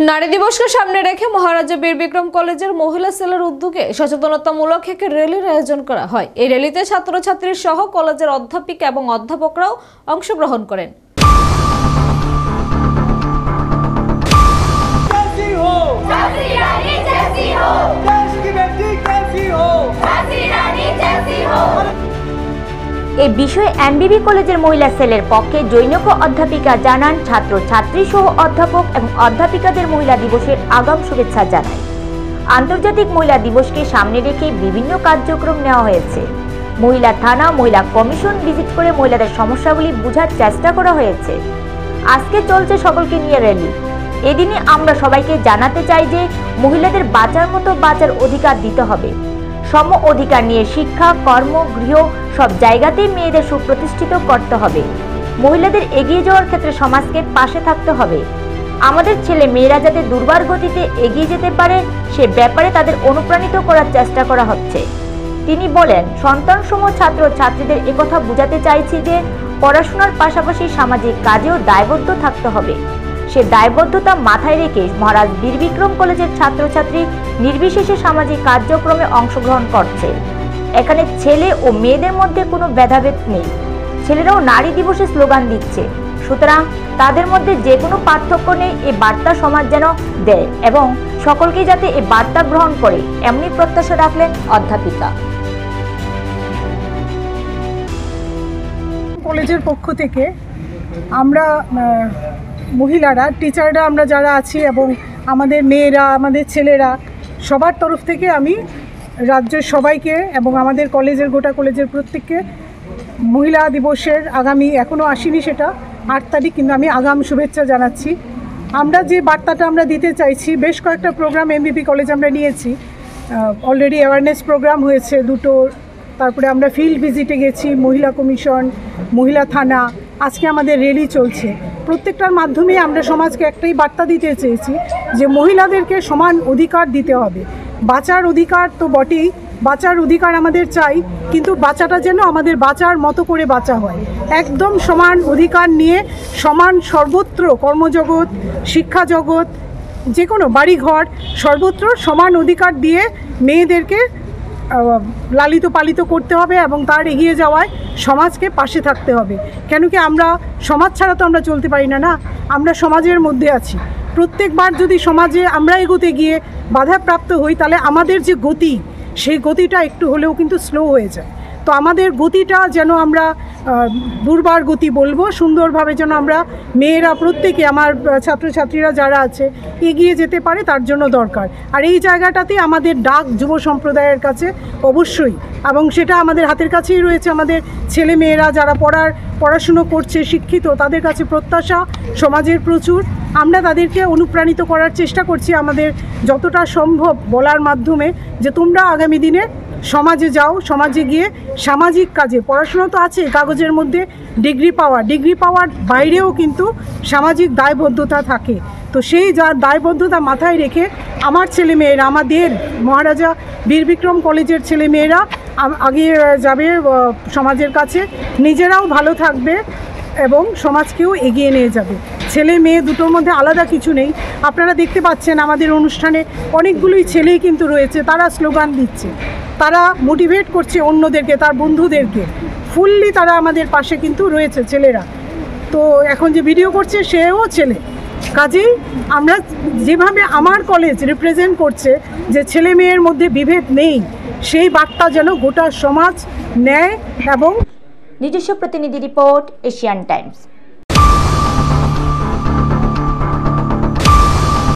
নারী দিবসকে সামনে রেখে মহারাজা বীর বিক্রম কলেজের মহিলা সেলের উদ্যোগে সচেতনতামূলক এক র্যালির আয়োজন করা হয়। এই র্যালিতে ছাত্রছাত্রী সহ কলেজের অধ্যাপিকা এবং অধ্যাপকরাও অংশগ্রহণ করেন। এই বিষয়ে এমবিবি কলেজের মহিলা সেলের পক্ষে জৈনক অধ্যাপিকা জানান, ছাত্রছাত্রী সহ অধ্যাপক এবং অধ্যাপিকাদের মহিলা দিবসের আগাম শুভেচ্ছা জানায়। আন্তর্জাতিক মহিলা দিবসকে সামনে রেখে বিভিন্ন কার্যক্রম নেওয়া হয়েছে। মহিলা থানা, মহিলা কমিশন ভিজিট করে মহিলাদের সমস্যাগুলি বোঝার চেষ্টা করা হয়েছে। আজকে চলছে সকলকে নিয়ে র্যালি। এদিনে আমরা সবাইকে জানাতে চাই যে মহিলাদের বাঁচার মতো বাঁচার অধিকার দিতে হবে। সম অধিকার নিয়ে শিক্ষা, কর্ম, গৃহ সব জায়গাতেই মেয়েদের সুপ্রতিষ্ঠিত করতে হবে। মহিলাদের এগিয়ে যাওয়ার ক্ষেত্রে সমাজকে পাশে থাকতে হবে। আমাদের ছেলে মেয়েরা যাতে দুর্বার গতিতে এগিয়ে যেতে পারে সে ব্যাপারে তাদের অনুপ্রাণিত করার চেষ্টা করা হচ্ছে। তিনি বলেন, সন্তানসমূহ ছাত্র ছাত্রীদের একথা বোঝাতে চাইছি যে পড়াশোনার পাশাপাশি সামাজিক কাজেও দায়বদ্ধ থাকতে হবে। সে দায়বদ্ধতা মাথায় রেখে মহারাজ বীর বিক্রম কলেজের ছাত্রছাত্রী নির্বিশেষে সামাজিক কার্যক্রমে অংশগ্রহণ করছে। এখানে ছেলে ও মেয়েদের মধ্যে কোনো ভেদাভেদ নেই। ছেলেরাও নারী দিবসে স্লোগান দিচ্ছে, সুতরাং তাদের মধ্যে যে কোনো পার্থক্য নেই। এই বার্তা সমাজ যেন দেয় এবং সকলকে যাতে এই বার্তা গ্রহণ করে এমনি প্রত্যাশা রাখলেন অধ্যাপিকা। কলেজের পক্ষ থেকে আমরা মহিলারা, টিচাররা, আমরা যারা আছি এবং আমাদের মেয়েরা, আমাদের ছেলেরা, সবার তরফ থেকে আমি রাজ্যের সবাইকে এবং আমাদের কলেজের, গোটা কলেজের প্রত্যেককে মহিলা দিবসের আগামী, এখনও আসেনি সেটা 8 তারিখ, কিন্তু আমি আগাম শুভেচ্ছা জানাচ্ছি। আমরা যে বার্তাটা আমরা দিতে চাইছি, বেশ কয়েকটা প্রোগ্রাম এমবিপি কলেজ আমরা নিয়েছি। অলরেডি অ্যাওয়ারনেস প্রোগ্রাম হয়েছে 2টো, তারপরে আমরা ফিল্ড ভিজিটে গেছি, মহিলা কমিশন, মহিলা থানা, আজকে আমাদের র্যালি চলছে। প্রত্যেকটার মাধ্যমে আমরা সমাজকে একটাই বার্তা দিতে চেয়েছি যে মহিলাদেরকে সমান অধিকার দিতে হবে। বাঁচার অধিকার তো বটেই, বাঁচার অধিকার আমাদের চাই, কিন্তু বাঁচাটা যেন আমাদের বাঁচার মতো করে বাঁচা হয়। একদম সমান অধিকার নিয়ে সমান সর্বত্র, কর্মজগৎ, শিক্ষা জগৎ, যে কোনো বাড়িঘর, সর্বত্র সমান অধিকার দিয়ে মেয়েদেরকে লালিত পালিত করতে হবে এবং তার এগিয়ে যাওয়ায় সমাজকে পাশে থাকতে হবে। কেন কি আমরা সমাজ ছাড়া তো আমরা চলতে পারি না, আমরা সমাজের মধ্যে আছি। প্রত্যেকবার যদি সমাজে আমরা এগোতে গিয়ে বাধাপ্রাপ্ত হই, তাহলে আমাদের যে গতি, সেই গতিটা একটু হলেও কিন্তু স্লো হয়ে যায়। তো আমাদের গতিটা যেন আমরা দুর্বার গতি বলবো, সুন্দরভাবে যেন আমরা মেয়েরা প্রত্যেকে, আমার ছাত্রছাত্রীরা যারা আছে, এগিয়ে যেতে পারে, তার জন্য দরকার। আর এই জায়গাটাতে আমাদের ডাক যুব সম্প্রদায়ের কাছে অবশ্যই, এবং সেটা আমাদের হাতের কাছেই রয়েছে। আমাদের ছেলে মেয়েরা যারা পড়াশুনো করছে, শিক্ষিত, তাদের কাছে প্রত্যাশা সমাজের প্রচুর। আমরা তাদেরকে অনুপ্রাণিত করার চেষ্টা করছি আমাদের যতটা সম্ভব বলার মাধ্যমে, যে তোমরা আগামী দিনে সমাজে যাও, সমাজে গিয়ে সামাজিক কাজে, পড়াশোনা তো আছে কাগজের মধ্যে, ডিগ্রি পাওয়ার বাইরেও কিন্তু সামাজিক দায়বদ্ধতা থাকে। তো সেই দায়বদ্ধতা মাথায় রেখে আমার ছেলেমেয়েরা, আমাদের মহারাজা বীর বিক্রম কলেজের ছেলেমেয়েরা আগিয়ে যাবে সমাজের কাছে, নিজেরাও ভালো থাকবে এবং সমাজকেও এগিয়ে নিয়ে যাবে। ছেলে মেয়ে দুটোর মধ্যে আলাদা কিছু নেই। আপনারা দেখতে পাচ্ছেন আমাদের অনুষ্ঠানে অনেকগুলোই ছেলেই কিন্তু রয়েছে, তারা স্লোগান দিচ্ছে, তারা মোটিভেট করছে অন্যদেরকে, তার বন্ধুদেরকে। ফুললি তারা আমাদের পাশে কিন্তু রয়েছে ছেলেরা। তো এখন যে ভিডিও করছে সেও ছেলে। কাজেই আমরা যেভাবে আমার কলেজ রিপ্রেজেন্ট করছে যে ছেলে মেয়ের মধ্যে বিভেদ নেই, সেই বার্তা যেন গোটা সমাজ নেয়। এবং নিজস্ব প্রতিনিধি রিপোর্ট, এশিয়ান টাইমস।